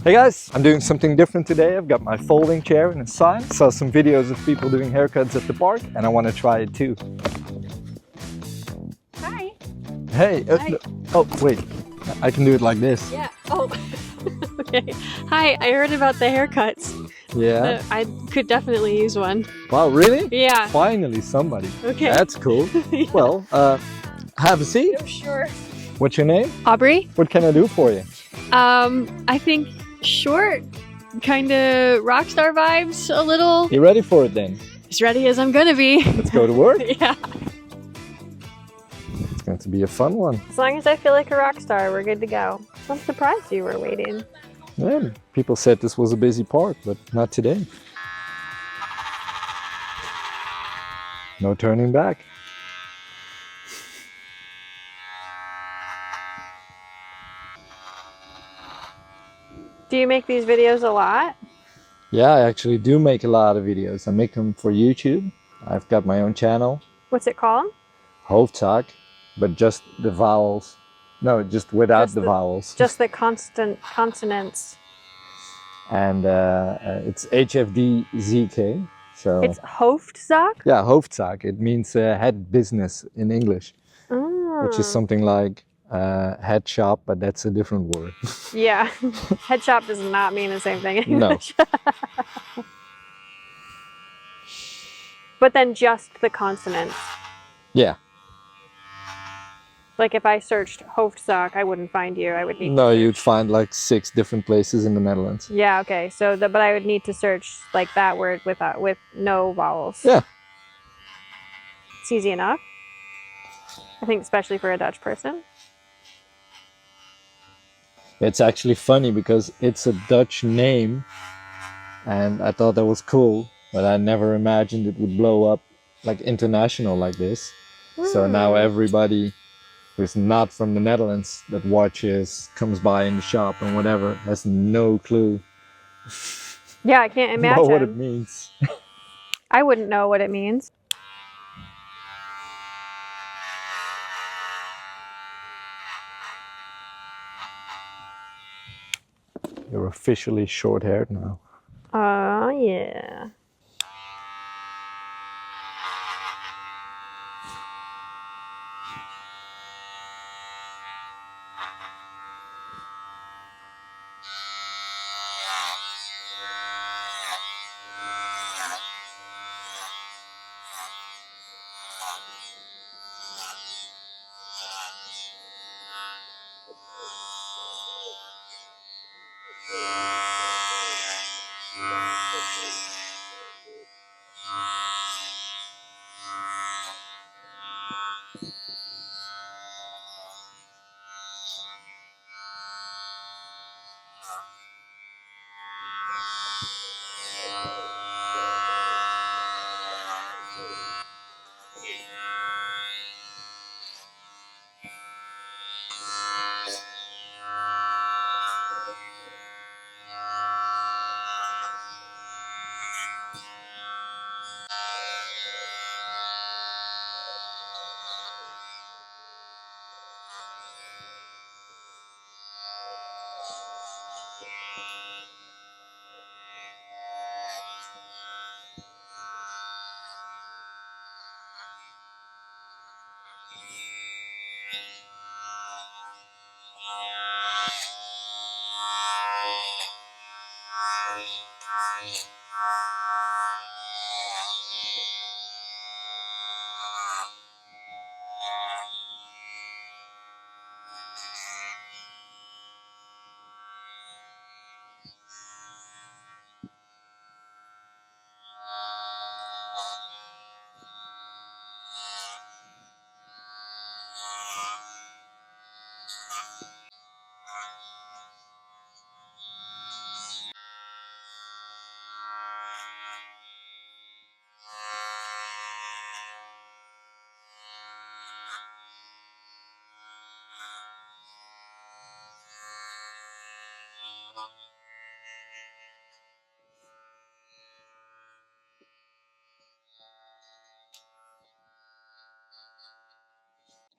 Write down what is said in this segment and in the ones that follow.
Hey guys, I'm doing something different today. I've got my folding chair and a sign. Saw some videos of people doing haircuts at the park and I want to try it too. Hi. Hey, Hi. oh wait, I can do it like this. Yeah. Oh. Okay. Hi, I heard about the haircuts. Yeah. I could definitely use one. Wow, really? Yeah. Finally somebody. Okay. That's cool. Yeah. Well, have a seat. Oh, sure. What's your name? Aubrey? What can I do for you? I think short, kind of rock star vibes a little. You ready for it then? As ready as I'm gonna be. Let's go to work. Yeah. It's going to be a fun one. As long as I feel like a rock star, we're good to go. I'm surprised you were waiting. Yeah, people said this was a busy park, but not today. No turning back. Do you make these videos a lot? Yeah, I actually do make a lot of videos. I make them for YouTube. I've got my own channel, What's it called? Hoofdzaak, but just the vowels. No, just without Just the vowels. Just the consonants. And it's HFDZK. So It's Hoofdzaak? yeah, Hoofdzaak. It means head business in English, which is something like head shop, but that's a different word. Yeah. Head shop does not mean the same thing in No. English. But then just the consonants. Yeah. Like if I searched Hoofdzaak, I wouldn't find you. I would need No, to you'd search. find like 6 different places in the Netherlands. Yeah, okay. So but I would need to search like that word with no vowels. Yeah. It's easy enough. I think especially for a Dutch person. It's actually funny because it's a Dutch name and I thought that was cool, but I never imagined it would blow up like international like this. So now everybody who's not from the Netherlands that watches, comes by in the shop and whatever, has no clue Yeah, I can't imagine. what it means. I wouldn't know what it means. You're officially short-haired now. Oh, yeah.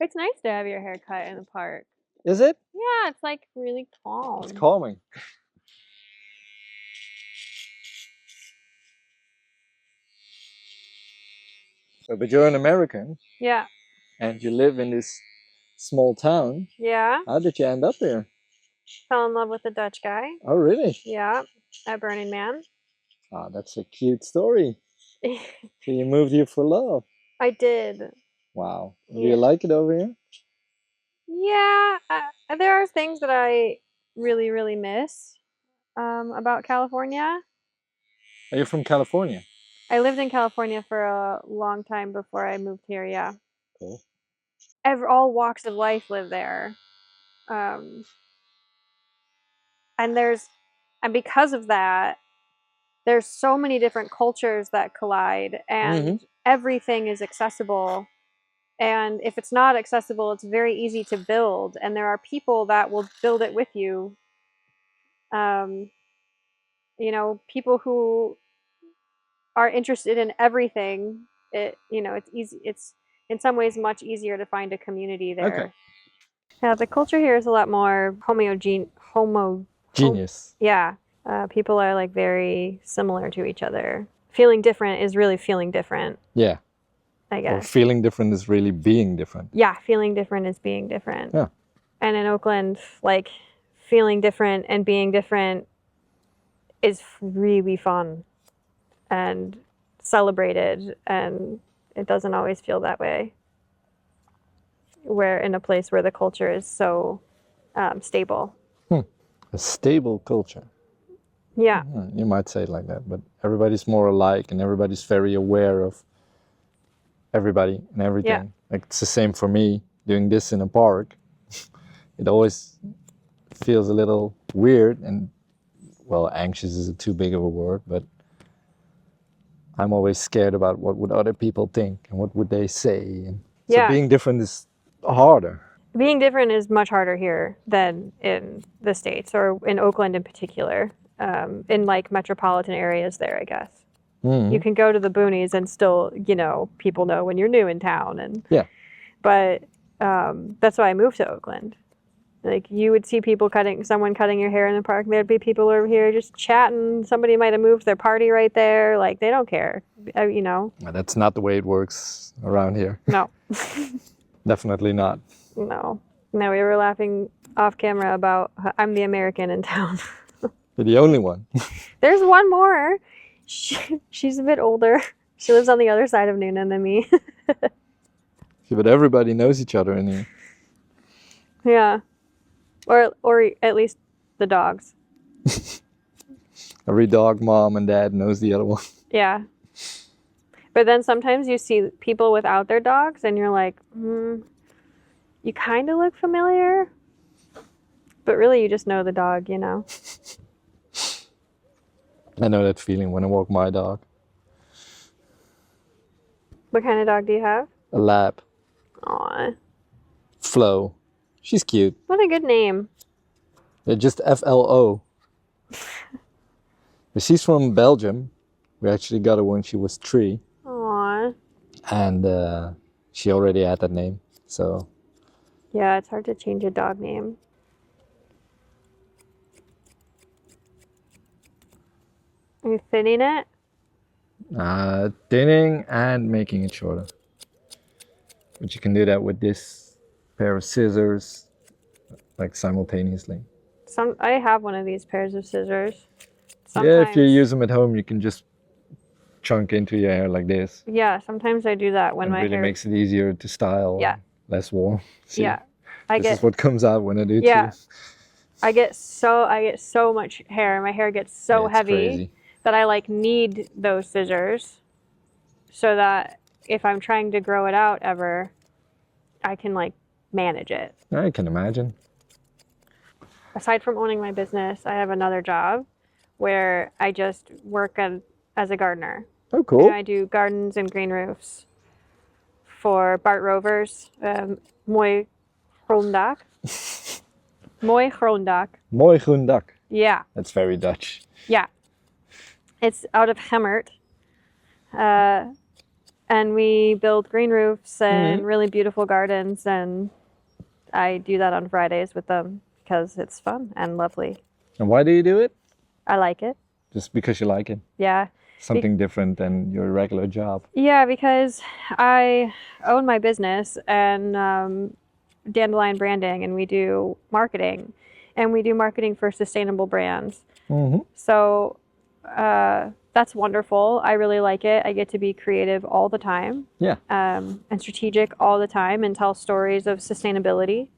It's nice to have your hair cut in the park. Is it? Yeah, it's like really calm. It's calming. But you're an American Yeah. and you live in this small town. Yeah. How did you end up there? Fell in love with a Dutch guy. Oh, really? Yeah. At Burning Man. Ah, that's a cute story. So you moved here for love. I did. Wow. Do Yeah. you like it over here? Yeah. There are things that I really, really miss about California. Are you from California? I lived in California for a long time before I moved here, yeah. Cool. All walks of life live there. And because of that, there's so many different cultures that collide, and everything is accessible. And if it's not accessible, it's very easy to build, and there are people that will build it with you. People who are interested in everything. It's easy. It's in some ways much easier to find a community there. Okay. Yeah, the culture here is a lot more Genius. Yeah. People are like very similar to each other. Feeling different is really feeling different, Yeah. I Or guess. feeling different is really being different. Yeah, feeling different is being different. Yeah. And in Oakland, like, feeling different and being different is really fun and celebrated, and it doesn't always feel that way. We're in a place where the culture is so stable. A stable culture. Yeah. You might say it like that, but everybody's more alike and everybody's very aware of everybody and everything. Yeah. Like it's the same for me doing this in a park. It always feels a little weird and, well, anxious is too big of a word, but I'm always scared about what would other people think and what would they say. And so being different is harder. Being different is much harder here than in the States, or in Oakland in particular, in like metropolitan areas there, I guess. You can go to the boonies and still, people know when you're new in town. But that's why I moved to Oakland. Like, you would see someone cutting your hair in the park, and there'd be people over here just chatting. Somebody might have moved their party right there. Like, they don't care, That's not the way it works around here. No. Definitely not. No, we were laughing off camera about I'm the American in town. You're the only one. There's one more. She's a bit older. She lives on the other side of Noonan than me. Yeah, but everybody knows each other in here. Yeah. Or at least the dogs. Every dog, mom and dad knows the other one. Yeah. But then sometimes you see people without their dogs and you're like, you kind of look familiar. But really you just know the dog, I know that feeling when I walk my dog. What kind of dog do you have? A lab. Aw. Flo. She's cute. What a good name. They're just FLO. But she's from Belgium. We actually got her when she was 3. Aw. And she already had that name. So. Yeah, it's hard to change a dog name. Are you thinning it? Thinning and making it shorter. But you can do that with this pair of scissors, like simultaneously. I have one of these pairs of scissors. Yeah, if you use them at home, you can just chunk into your hair like this. Yeah, sometimes I do that when my hair makes it easier to style. Yeah. Less warm. See? Yeah. This is what comes out when I do yeah. too. I get so much hair. My hair gets so heavy crazy. That I need those scissors so that if I'm trying to grow it out ever, I can manage it. I can imagine. Aside from owning my business, I have another job where I just work as a gardener. Oh, cool. And I do gardens and green roofs for Bart Rovers. Mooi groen dak. Mooi groen dak. Mooi groen dak. Yeah. That's very Dutch. Yeah. It's out of Gemert. And we build green roofs and really beautiful gardens, and I do that on Fridays with them because it's fun and lovely. And why do you do it? I like it. Just because you like it? Yeah. Something different than your regular job. Yeah, because I own my business and Dandelion Branding, and we do marketing, and we do marketing for sustainable brands. So that's wonderful. I really like it. I get to be creative all the time. Yeah. And strategic all the time and tell stories of sustainability.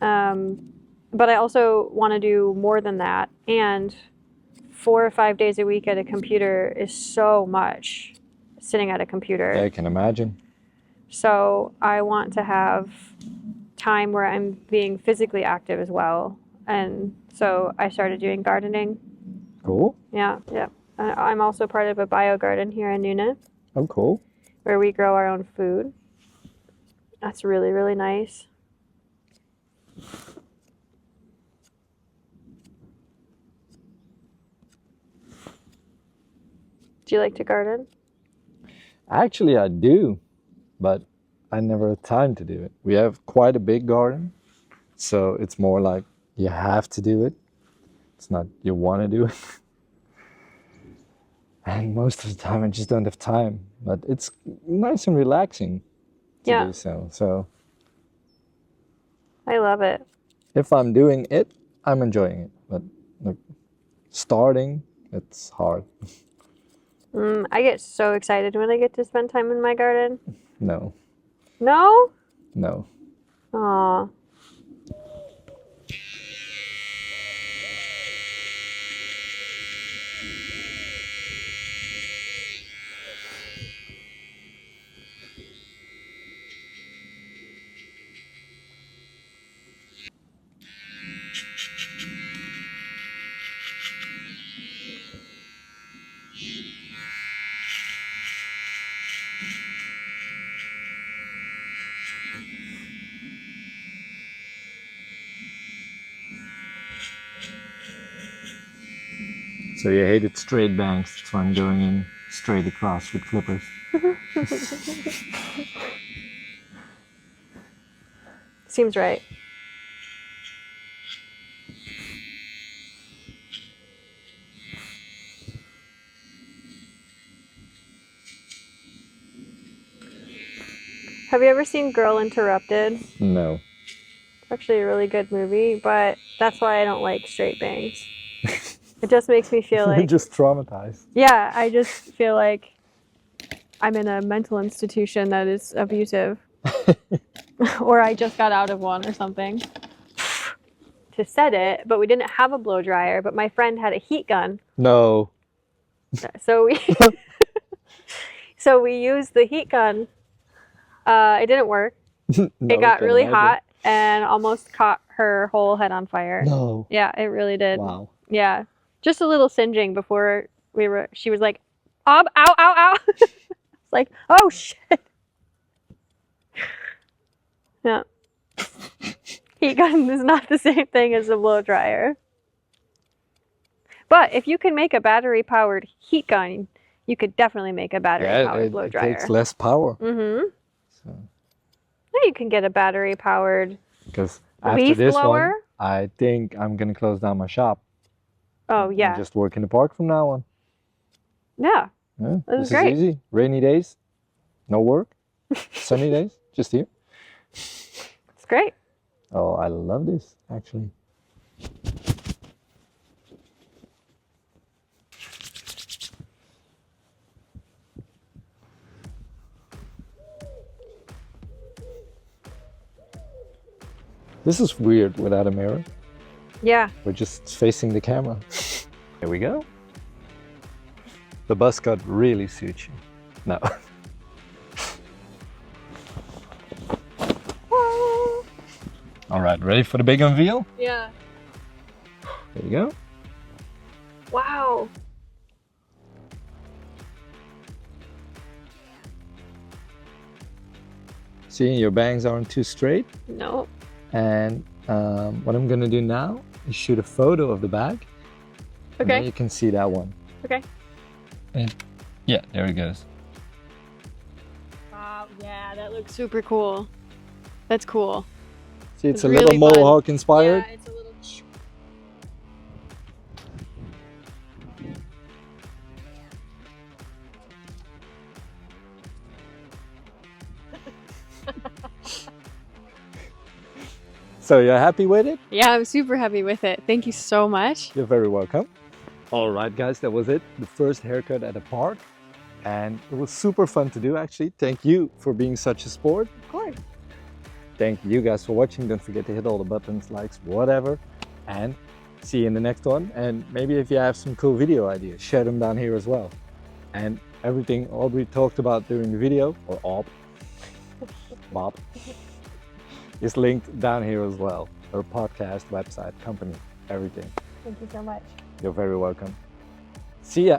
But I also want to do more than that. And 4 or 5 days a week at a computer is so much sitting at a computer. Yeah, I can imagine. So I want to have time where I'm being physically active as well. And so I started doing gardening. Cool. Yeah. I'm also part of a bio garden here in Nuna. Oh, cool. Where we grow our own food. That's really, really nice. Do you like to garden? Actually, I do, but I never had time to do it. We have quite a big garden, so it's more like you have to do it. It's not you want to do it. And most of the time I just don't have time, but it's nice and relaxing to do so. So I love it. if I'm doing it, I'm enjoying it, but like starting, it's hard. I get so excited when I get to spend time in my garden. No. No? No. Aw. So you hated straight bangs, that's why I'm going in straight across with clippers. Seems right. Have you ever seen Girl Interrupted? No. It's actually a really good movie, but that's why I don't like straight bangs. It just makes me feel like... Just traumatized. Yeah, I just feel like I'm in a mental institution that is abusive. Or I just got out of one or something. To set it, but we didn't have a blow dryer, but my friend had a heat gun. No. So we used the heat gun. It didn't work. No, it got really imagine. hot and almost caught her whole head on fire. No. Yeah, it really did. Wow. Yeah. Just a little singeing before she was like, ow, ow, ow. It's like, oh shit. Yeah. Heat gun is not the same thing as a blow dryer. But if you can make a battery powered heat gun, you could definitely make a battery powered blow dryer. It takes less power. Mm-hmm. So. Now you can get a battery powered Because after leaf this blower. one, I think I'm gonna close down my shop. Oh yeah. And just work in the park from now on. Yeah. Yeah, This is is great. easy. Rainy days, no work. Sunny days, just here. It's great. Oh, I love this actually. This is weird without a mirror. Yeah. We're just facing the camera. Here we go. The buzz cut really suits you. No. All right, ready for the big unveil? Yeah. There you go. Wow. See, your bangs aren't too straight. No. And what I'm gonna do now is shoot a photo of the bag. And then Okay. you can see that one. Okay. And yeah, there it goes. Wow. Yeah, that looks super cool. That's cool. See, it's It's a really little fun. mohawk inspired. Yeah, it's a little. So you're happy with it? Yeah, I'm super happy with it. Thank you so much. You're very welcome. All right, guys, that was it. The first haircut at a park. And it was super fun to do, actually. Thank you for being such a sport. Of course. Thank you guys for watching. Don't forget to hit all the buttons, likes, whatever. And see you in the next one. And maybe if you have some cool video ideas, share them down here as well. And everything Aubrey talked about during the video, or Bob, is linked down here as well. Her podcast, website, company, everything. Thank you so much. You're very welcome. See ya.